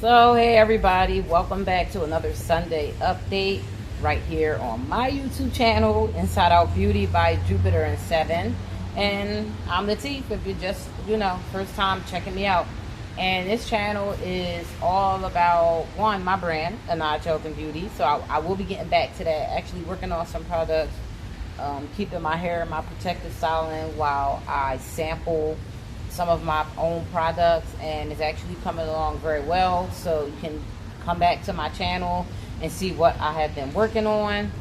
So, hey everybody, welcome back to another Sunday update right here on my YouTube channel, Inside Out Beauty by Jupiter and Seven. And I'm Latif if you're just, first time checking me out. And this channel is all about, one, my brand, Anaj Health and Beauty. So I will be getting back to that, actually working on some products, keeping my hair, my protective styling while I sample some of my own products, and it's actually coming along very well. So you can come back to my channel and see what I have been working on.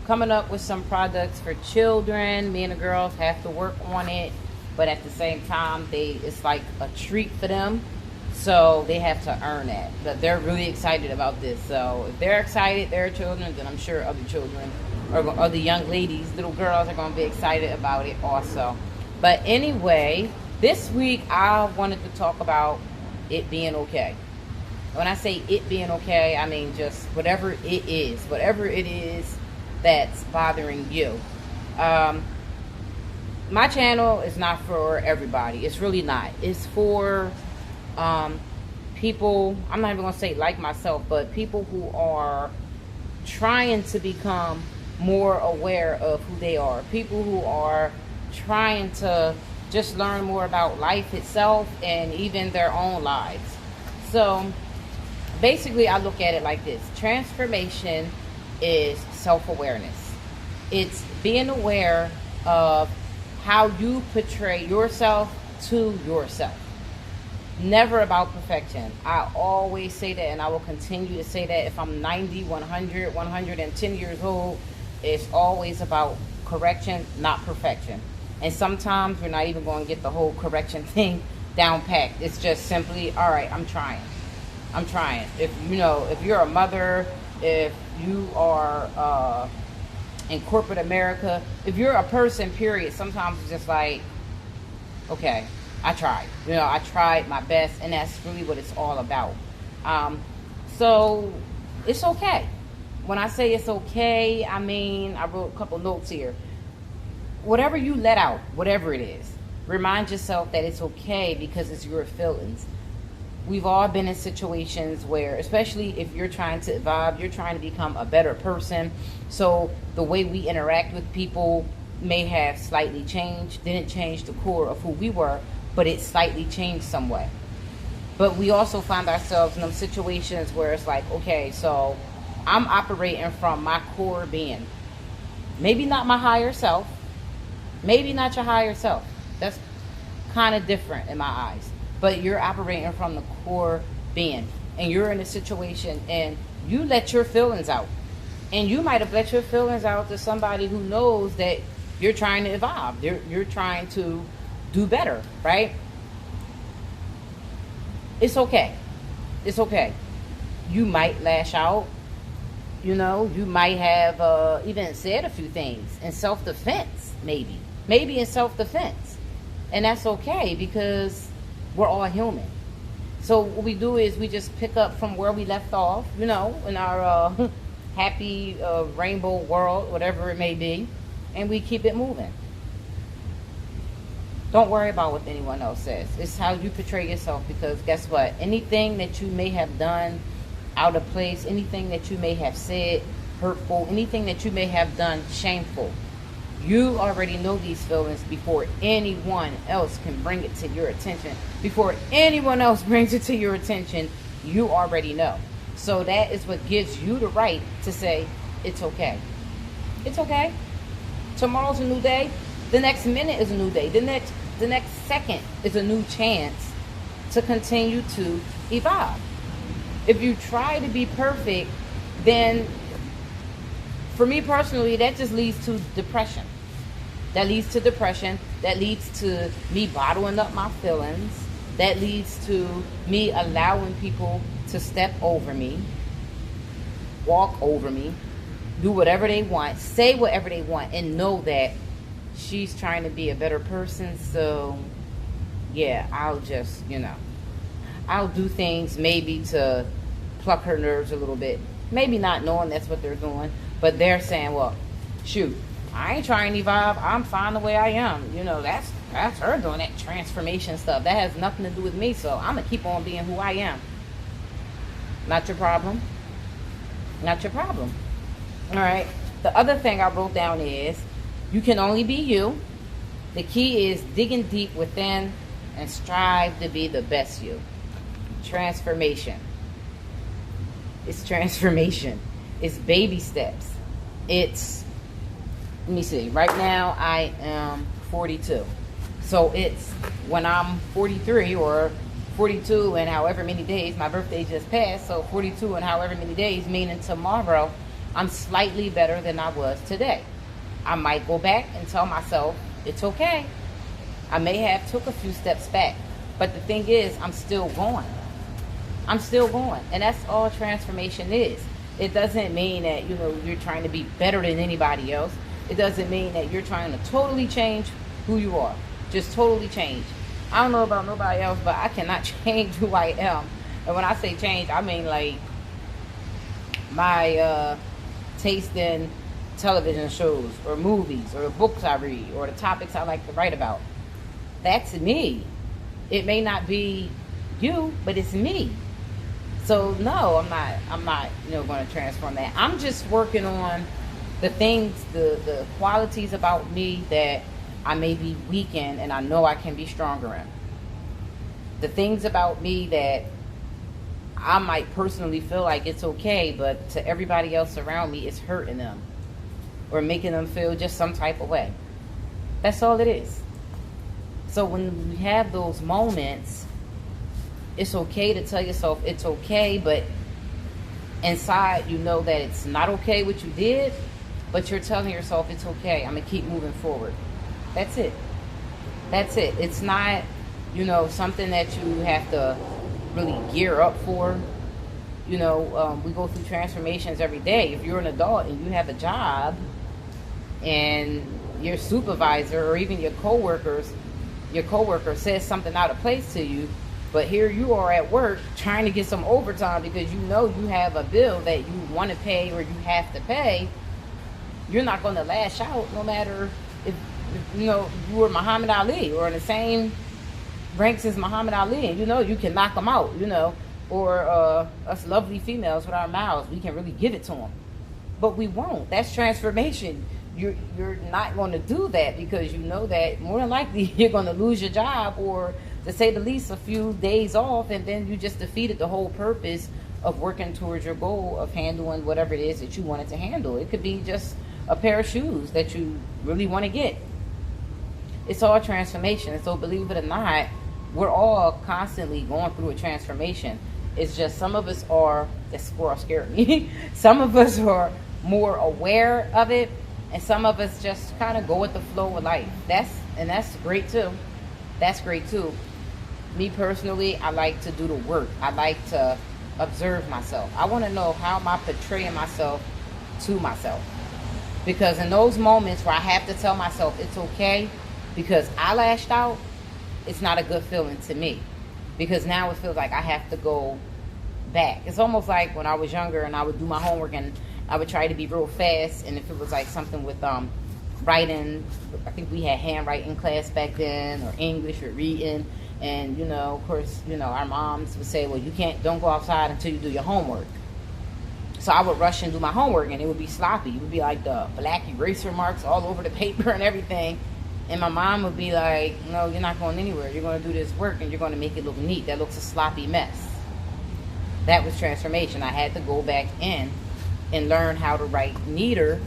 Coming up with some products for children. Me and the girls have to work on it, but at the same time it's like a treat for them, so they have to earn that. But they're really excited about this, so if they're excited, their children, then I'm sure other children or other young ladies, little girls, are going to be excited about it also. But anyway, this week I wanted to talk about it being okay. When I say it being okay, I mean just whatever it is that's bothering you. My channel is not for everybody. It's really not. It's for people, I'm not even going to say like myself, but people who are trying to become more aware of who they are. People who are trying to just learn more about life itself and even their own lives. So basically I look at it like this. Transformation is self-awareness. It's being aware of how you portray yourself to yourself. Never about perfection. I always say that, and I will continue to say that. If I'm 90, 100, 110 years old, it's always about correction, not perfection. And sometimes we're not even going to get the whole correction thing down packed. It's just simply, all right, I'm trying. If you're a mother, if you are in corporate America, if you're a person, period, sometimes it's just like, okay, I tried. I tried my best, and that's really what it's all about. So it's okay. When I say it's okay, I mean, I wrote a couple notes here. Whatever you let out, whatever it is, remind yourself that it's okay because it's your feelings. We've all been in situations where, especially if you're trying to evolve, you're trying to become a better person. So the way we interact with people may have slightly changed, didn't change the core of who we were, but it slightly changed some way. But we also find ourselves in those situations where it's like, okay, so I'm operating from my core being. Maybe not my higher self. Maybe not your higher self. That's kind of different in my eyes. But you're operating from the core being. And you're in a situation and you let your feelings out. And you might have let your feelings out to somebody who knows that you're trying to evolve. You're trying to do better, right? It's okay. It's okay. You might lash out. You might have even said a few things in self-defense, maybe in self-defense. And that's okay because we're all human. So what we do is we just pick up from where we left off, in our happy rainbow world, whatever it may be, and we keep it moving. Don't worry about what anyone else says. It's how you portray yourself, because guess what? Anything that you may have done out of place, anything that you may have said hurtful, anything that you may have done shameful, you already know these feelings before anyone else can bring it to your attention. Before anyone else brings it to your attention, you already know. So that is what gives you the right to say, it's okay. It's okay. Tomorrow's a new day. The next minute is a new day. The next second is a new chance to continue to evolve. If you try to be perfect, then for me personally, that just leads to depression. That leads to depression. That leads to me bottling up my feelings. That leads to me allowing people to step over me, walk over me, do whatever they want, say whatever they want, and know that she's trying to be a better person. So, yeah, I'll just, I'll do things maybe to pluck her nerves a little bit. Maybe not knowing that's what they're doing, but they're saying, well, shoot, I ain't trying to evolve. I'm fine the way I am. That's her doing that transformation stuff. That has nothing to do with me, so I'm going to keep on being who I am. Not your problem. Not your problem. All right. The other thing I wrote down is you can only be you. The key is digging deep within and strive to be the best you. Transformation. It's transformation. It's baby steps. It's, let me see, right now I am 42. So it's when I'm 43 or 42 and however many days, my birthday just passed, so 42 and however many days, meaning tomorrow, I'm slightly better than I was today. I might go back and tell myself, it's okay. I may have took a few steps back, but the thing is, I'm still going. I'm still going. And that's all transformation is. It doesn't mean that, you're trying to be better than anybody else. It doesn't mean that you're trying to totally change who you are. Just totally change. I don't know about nobody else, but I cannot change who I am. And when I say change, I mean like my taste in television shows or movies or the books I read or the topics I like to write about. That's me. It may not be you, but it's me. So no, I'm not going to transform that. I'm just working on the things, the qualities about me that I may be weak in and I know I can be stronger in. The things about me that I might personally feel like it's okay, but to everybody else around me, it's hurting them or making them feel just some type of way. That's all it is. So when we have those moments, it's okay to tell yourself it's okay, but inside you know that it's not okay what you did, but you're telling yourself it's okay. I'm going to keep moving forward. That's it. That's it. It's not, something that you have to really gear up for. We go through transformations every day. If you're an adult and you have a job and your supervisor or even your coworker says something out of place to you, but here you are at work trying to get some overtime because you have a bill that you want to pay or you have to pay, you're not going to lash out no matter if you were Muhammad Ali or in the same ranks as Muhammad Ali and you can knock them out, or us lovely females with our mouths, we can really give it to them. But we won't. That's transformation. You're not going to do that because you know that more than likely you're going to lose your job or, to say the least, a few days off, and then you just defeated the whole purpose of working towards your goal of handling whatever it is that you wanted to handle. It could be just a pair of shoes that you really want to get. It's all transformation. So believe it or not, we're all constantly going through a transformation. It's just some of us are, that squirrel scared me, some of us are more aware of it, and some of us just kind of go with the flow of life. That's great too. That's great too. Me personally, I like to do the work. I like to observe myself. I want to know how am I portraying myself to myself. Because in those moments where I have to tell myself it's okay because I lashed out, it's not a good feeling to me. Because now it feels like I have to go back. It's almost like when I was younger and I would do my homework and I would try to be real fast. And if it was like something with writing, I think we had handwriting class back then, or English or reading. And, of course, our moms would say, well, don't go outside until you do your homework. So I would rush and do my homework and it would be sloppy. It would be like the black eraser marks all over the paper and everything. And my mom would be like, no, you're not going anywhere. You're going to do this work and you're going to make it look neat. That looks a sloppy mess. That was transformation. I had to go back in and learn how to write neater.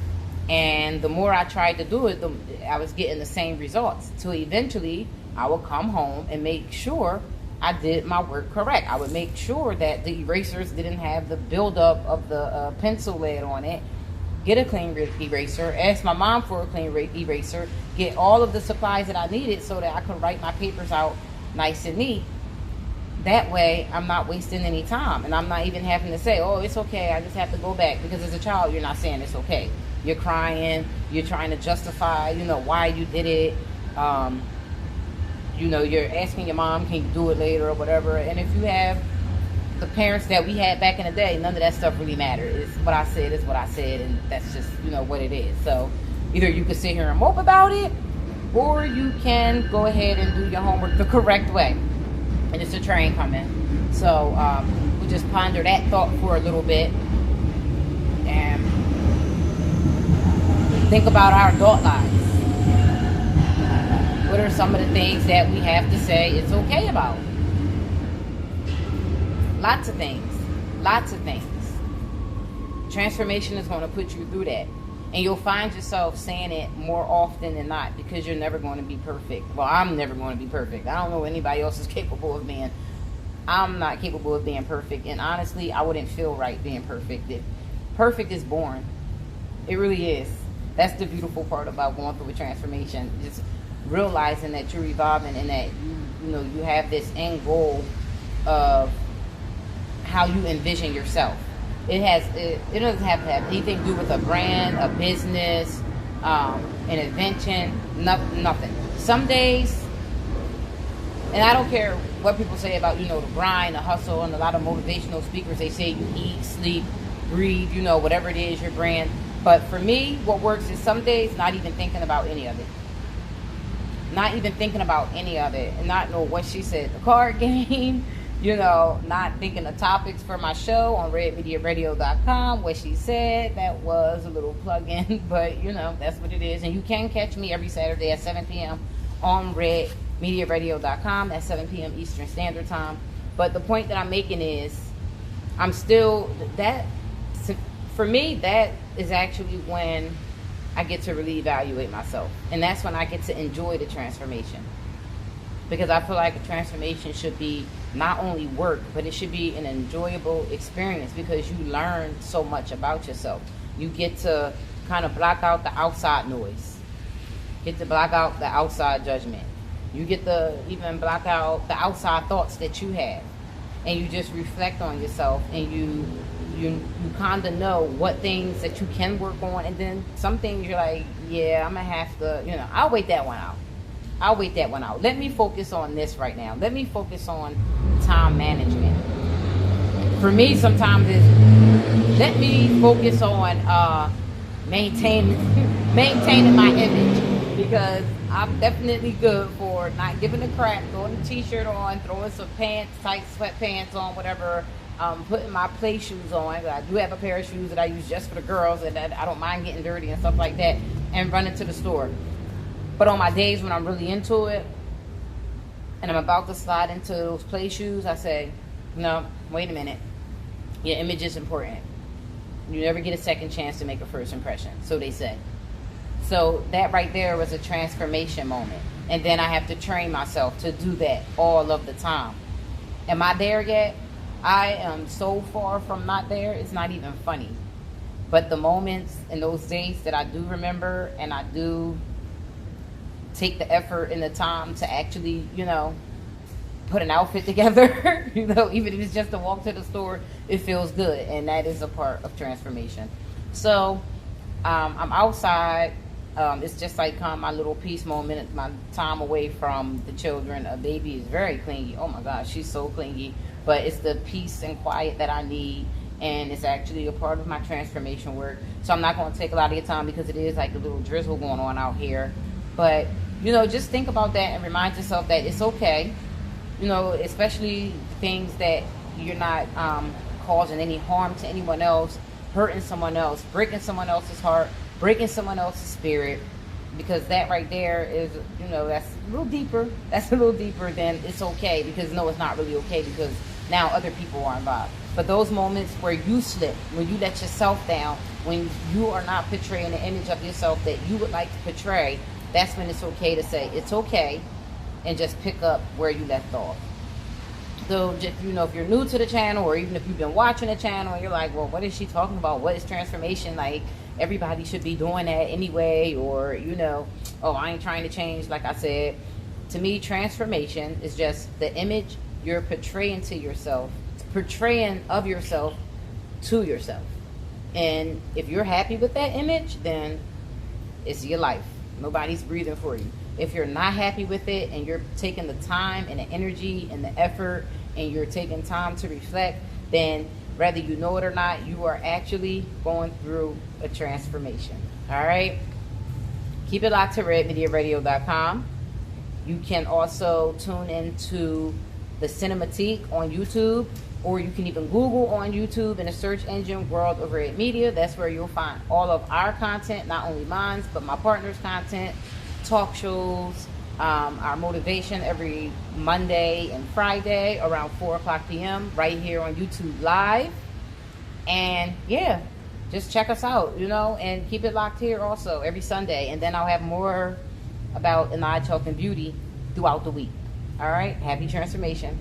And the more I tried to do it, I was getting the same results. So eventually, I would come home and make sure I did my work correct. I would make sure that the erasers didn't have the buildup of the pencil lead on it. Get a clean eraser. Ask my mom for a clean eraser. Get all of the supplies that I needed so that I could write my papers out nice and neat. That way, I'm not wasting any time. And I'm not even having to say, oh, it's okay, I just have to go back. Because as a child, you're not saying it's okay. You're crying. You're trying to justify, why you did it. You're asking your mom, can you do it later or whatever. And if you have the parents that we had back in the day, none of that stuff really mattered. It's what I said is what I said, and that's just, what it is. So either you can sit here and mope about it, or you can go ahead and do your homework the correct way. And it's a train coming. So, what just ponder that thought for a little bit and think about our adult lives. What are some of the things that we have to say it's okay about? Lots of things. Lots of things. Transformation is going to put you through that. And you'll find yourself saying it more often than not, because you're never going to be perfect. Well, I'm never going to be perfect. I don't know what anybody else is capable of being. I'm not capable of being perfect. And honestly, I wouldn't feel right being perfect. Perfect is boring. It really is. That's the beautiful part about going through a transformation. Just realizing that you're evolving and that you have this end goal of how you envision yourself. It doesn't have to have anything to do with a brand, a business, an invention, nothing. Some days, and I don't care what people say about, the grind, the hustle, and a lot of motivational speakers, they say you eat, sleep, breathe, whatever it is, your brand. But for me, what works is some days not even thinking about any of it. Not even thinking about any of it. And not know what she said, the card game, not thinking of topics for my show on redmediaradio.com. What she said, that was a little plug-in, but that's what it is. And you can catch me every Saturday at 7 p.m. on redmediaradio.com at 7 p.m. Eastern Standard Time. But the point that I'm making is, for me, that is actually when I get to really evaluate myself. And that's when I get to enjoy the transformation. Because I feel like a transformation should be not only work, but it should be an enjoyable experience, because you learn so much about yourself. You get to kind of block out the outside noise. Get to block out the outside judgment. You get to even block out the outside thoughts that you have. And you just reflect on yourself, and you kind of know what things that you can work on, and then some things you're like, yeah, I'm going to have to, I'll wait that one out. Let me focus on this right now. Let me focus on time management. For me, sometimes it's let me focus on maintaining my image, because I'm definitely good for not giving a crap, throwing a t-shirt on, throwing some pants, tight sweatpants on, whatever, putting my play shoes on. I do have a pair of shoes that I use just for the girls, and I don't mind getting dirty and stuff like that, and running to the store. But on my days when I'm really into it and I'm about to slide into those play shoes, I say, no, wait a minute. Your image is important. You never get a second chance to make a first impression, so they say. So that right there was a transformation moment. And then I have to train myself to do that all of the time. Am I there yet? I am so far from not there, it's not even funny. But the moments and those days that I do remember, and I do take the effort and the time to actually, put an outfit together, even if it's just to walk to the store, it feels good. And that is a part of transformation. So I'm outside. It's just like my little peace moment, my time away from the children. A baby is very clingy. Oh my gosh, she's so clingy. But it's the peace and quiet that I need. And it's actually a part of my transformation work. So I'm not going to take a lot of your time, because it is like a little drizzle going on out here. But, just think about that and remind yourself that it's okay. Especially things that you're not causing any harm to anyone else, hurting someone else, breaking someone else's heart, breaking someone else's spirit. Because that right there is, that's a little deeper. That's a little deeper than it's okay. Because, no, it's not really okay, because now other people are involved. But those moments where you slip, when you let yourself down, when you are not portraying the image of yourself that you would like to portray, that's when it's okay to say it's okay and just pick up where you left off. So just, if you're new to the channel, or even if you've been watching the channel and you're like, well, what is she talking about? What is transformation? Like, everybody should be doing that anyway. Or, oh, I ain't trying to change. Like I said, to me, transformation is just the image you're portraying to yourself, portraying of yourself to yourself. And if you're happy with that image, then it's your life. Nobody's breathing for you. If you're not happy with it, and you're taking the time and the energy and the effort, and you're taking time to reflect, then whether you know it or not, you are actually going through a transformation. All right? Keep it locked to redmediaradio.com. You can also tune into the Cinematique on YouTube. or you can even Google on YouTube in the search engine World of Red Media. That's where you'll find all of our content, not only mine, but my partner's content, talk shows, our motivation every Monday and Friday around 4 o'clock p.m. right here on YouTube Live. And yeah, just check us out, you know, and keep it locked here also every Sunday. And then I'll have more about Anai Talking Beauty throughout the week. All right, happy transformation.